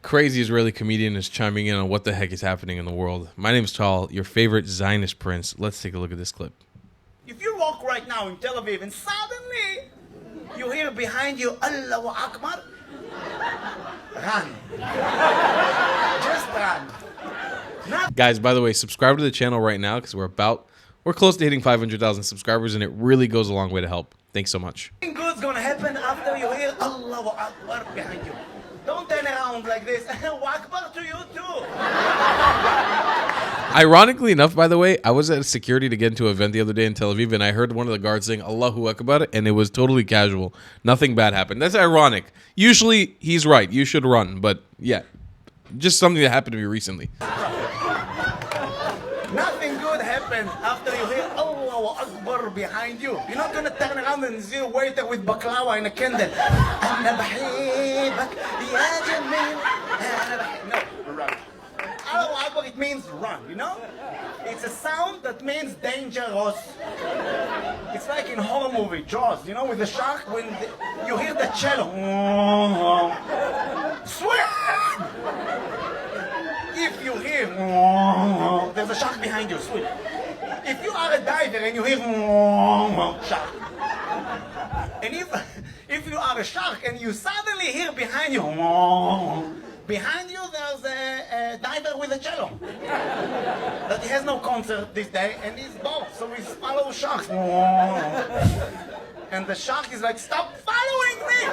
crazy Israeli comedian is chiming in on what the heck is happening in the world. My name is Tal, your favorite Zionist prince. Let's take a look at this clip. If you walk right now in Tel Aviv and suddenly you hear behind you, Allahu Akbar, run. Just run. Guys, by the way, subscribe to the channel right now because we're close to hitting 500,000 subscribers, and it really goes a long way to help. Thanks so much. Nothing good's gonna happen after you hear Allahu Akbar behind you. Don't turn around like this. Allahu Akbar to you too. Ironically enough, by the way, I was at security to get into an event the other day in Tel Aviv, and I heard one of the guards saying Allahu Akbar, and it was totally casual. Nothing bad happened. That's ironic. Usually, he's right. You should run. But yeah, just something that happened to me recently. Nothing good happens after you hear Allahu Akbar behind you. You're not gonna turn around and see a waiter with baklava and a candle. أنا بحبك يا جميل. No, run. Allahu Akbar, it means run, you know? It's a sound that means dangerous. It's like in horror movie, Jaws, you know, with the shark, when you hear the cello. Swim! If you hear, there's a shark behind you, swim. If you are a diver and you hear, shark. And if you are a shark and you suddenly hear behind you there's a diver with a cello. But he has no concert this day and he's bored, so he follows sharks. And the shark is like, stop following me!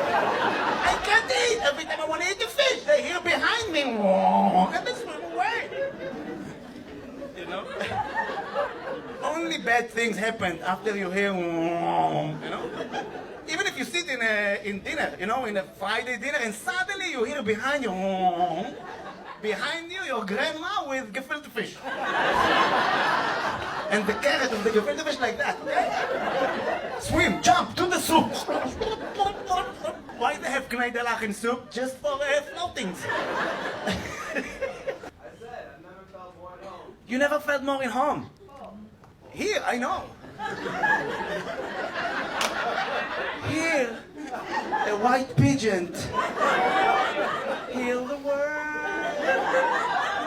I can't eat! Every time I want to eat the fish, they hear behind me. And they swim away. You know? Only bad things happen after you hear, you know? Even if you sit in dinner, you know, in a Friday dinner, and suddenly you hear behind you your grandma with gefilte fish. And the carrot of the gefilte fish like that, okay? Swim, jump to the soup. Why they have kneidalach in soup? Just for floatings. You never felt more in home. Here, I know. Here, a white pigeon. Heal the world,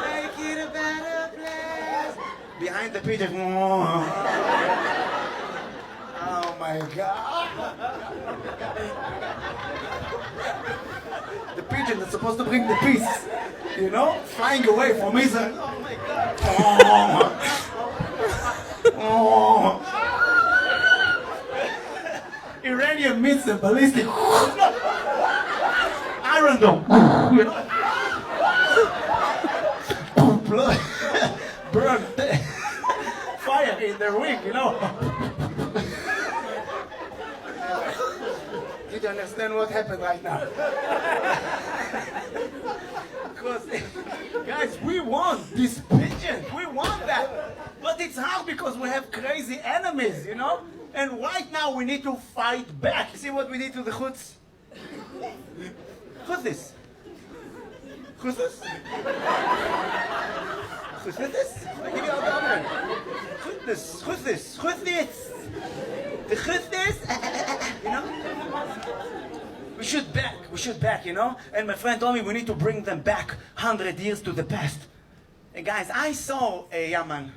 make it a better place. Behind the pigeon. Oh my God. The pigeon that's supposed to bring the peace, you know, flying away from Israel. Oh my God. Oh. Iranian missile, ballistic. Iron Dome. Burn. Fire in their wing, you know. Did you understand what happened right now? Because, guys, we want this pigeon. We want that. But it's hard because we have crazy enemies, you know? And right now we need to fight back. See what we did to the Chutz? Who's this? Who's this? Who's this? I give you all the other one. Who's this? Who's this? Who's this? The who's this? You know? We should back, you know? And my friend told me we need to bring them back 100 years to the past. And guys, I saw a Yaman.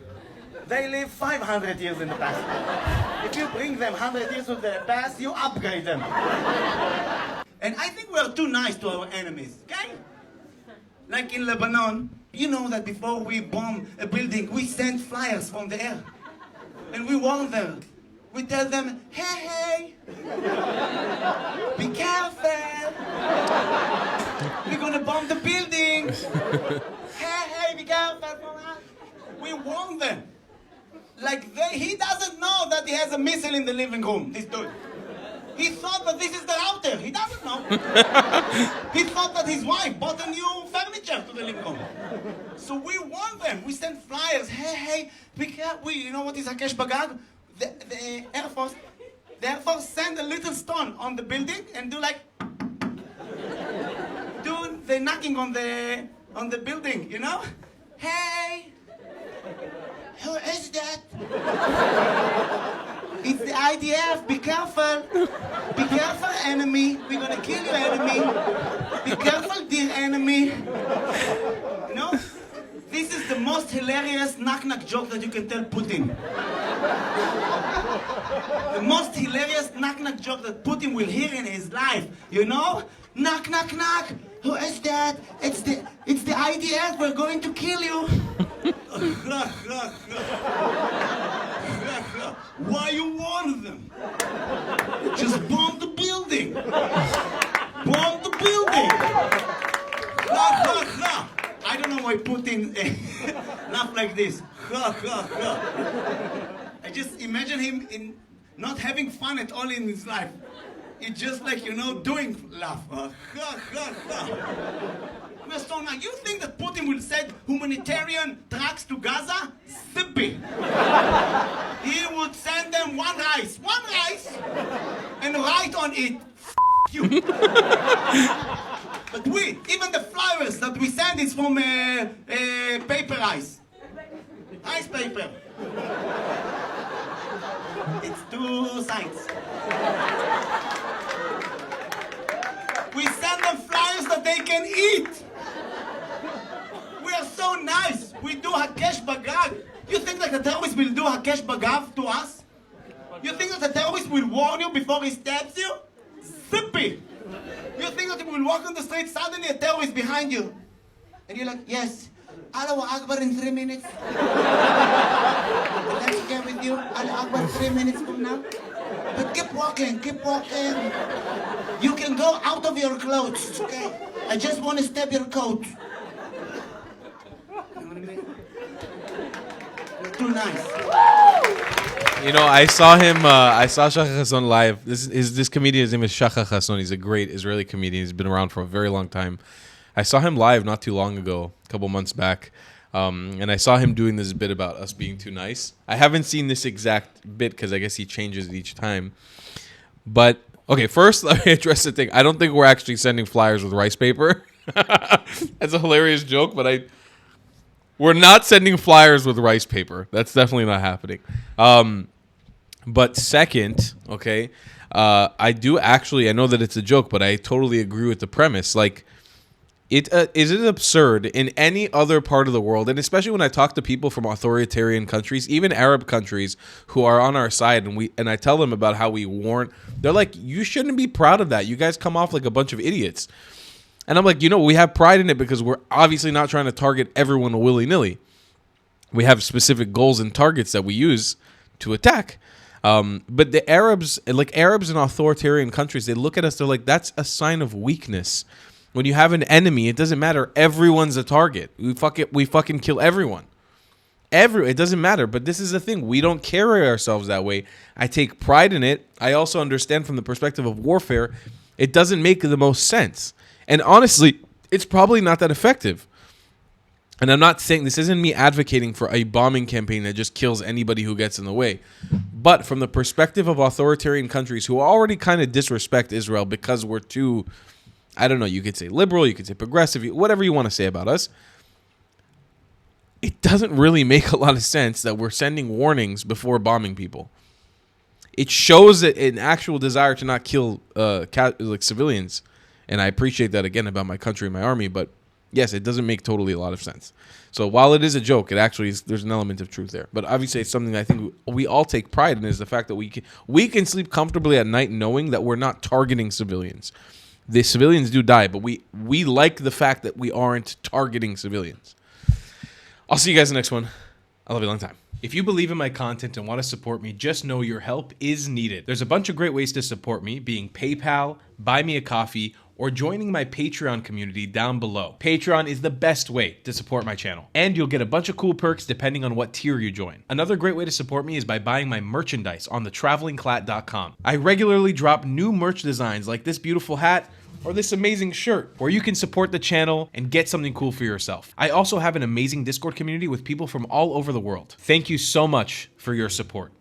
They live 500 years in the past. If you bring them 100 years to the past, you upgrade them. And I think we are too nice to our enemies, okay? Like in Lebanon, you know that before we bomb a building, we send flyers from the air. And we warn them. We tell them, hey, be careful. We're gonna bomb the building. Hey, be careful. We warn them. Like he doesn't know that he has a missile in the living room, this dude. He thought that this is the router. He doesn't know. He thought that his wife bought a new furniture to the living room. So we warn them. We send flyers. Hey, be careful. You know what is Hakesh Bagag? The Air Force send a little stone on the building and do the knocking on the building, you know? Hey, who is that? It's the IDF. Be careful. Be careful, enemy. We're gonna kill you, enemy. Be careful, dear enemy. hilarious knock-knock joke that you can tell Putin. The most hilarious knock-knock joke that Putin will hear in his life. You know? Knock, knock, knock. Who is that? It's the IDF. We're going to kill you. Why you warn them? Just bomb the building. Bomb the building. I don't know why Putin laugh like this. I just imagine him in not having fun at all in his life. It's just like, you know, doing laugh. So now you think that Putin will send humanitarian trucks to Gaza? Sippy. He would send them one rice, and write on it, F you. But even the flyers that we send is from paper ice. Ice paper. It's 2 sides. We send them flyers that they can eat. We are so nice. We do hakesh bagag. You think that the terrorist will do hakesh bagav to us? You think that the terrorist will warn you before he stabs you? Zippy. You think that he will walk on the street, suddenly a terrorist behind you. And you're like, yes, Allahu Akbar in 3 minutes. Let's get with you. Allahu Akbar 3 minutes from now. But keep walking, keep walking. You can go out of your clothes, okay? I just want to stab your coat. You know what I mean? You're too nice. You know, I saw him. I saw Shahar Hason live. This comedian, his name is Shahar Hason. He's a great Israeli comedian. He's been around for a very long time. I saw him live not too long ago, a couple months back, and I saw him doing this bit about us being too nice. I haven't seen this exact bit because I guess he changes it each time. But okay, first let me address the thing. I don't think we're actually sending flyers with rice paper. That's a hilarious joke, but we're not sending flyers with rice paper. That's definitely not happening. But second, okay, I do actually, I know that it's a joke, but I totally agree with the premise. Like, is it absurd in any other part of the world, and especially when I talk to people from authoritarian countries, even Arab countries who are on our side, and I tell them about how we warn, they're like, you shouldn't be proud of that. You guys come off like a bunch of idiots. And I'm like, you know, we have pride in it because we're obviously not trying to target everyone willy-nilly. We have specific goals and targets that we use to attack. But the Arabs, like Arabs in authoritarian countries, they look at us, they're like, that's a sign of weakness. When you have an enemy, it doesn't matter. Everyone's a target. We fucking kill everyone. It doesn't matter. But this is the thing. We don't carry ourselves that way. I take pride in it. I also understand from the perspective of warfare, it doesn't make the most sense. And honestly, it's probably not that effective. And I'm not saying, this isn't me advocating for a bombing campaign that just kills anybody who gets in the way. But from the perspective of authoritarian countries who already kind of disrespect Israel because we're too, I don't know, you could say liberal, you could say progressive, whatever you want to say about us, it doesn't really make a lot of sense that we're sending warnings before bombing people. It shows an actual desire to not kill like civilians. And I appreciate that, again, about my country and my army, but yes, it doesn't make totally a lot of sense. So while it is a joke, it actually is, there's an element of truth there. But obviously, it's something that I think we all take pride in, is the fact that we can sleep comfortably at night knowing that we're not targeting civilians. The civilians do die, but we like the fact that we aren't targeting civilians. I'll see you guys in the next one. I love you a long time. If you believe in my content and want to support me, just know your help is needed. There's a bunch of great ways to support me, being PayPal, Buy Me a Coffee, or joining my Patreon community down below. Patreon is the best way to support my channel, and you'll get a bunch of cool perks depending on what tier you join. Another great way to support me is by buying my merchandise on thetravelingclat.com. I regularly drop new merch designs like this beautiful hat or this amazing shirt, where you can support the channel and get something cool for yourself. I also have an amazing Discord community with people from all over the world. Thank you so much for your support.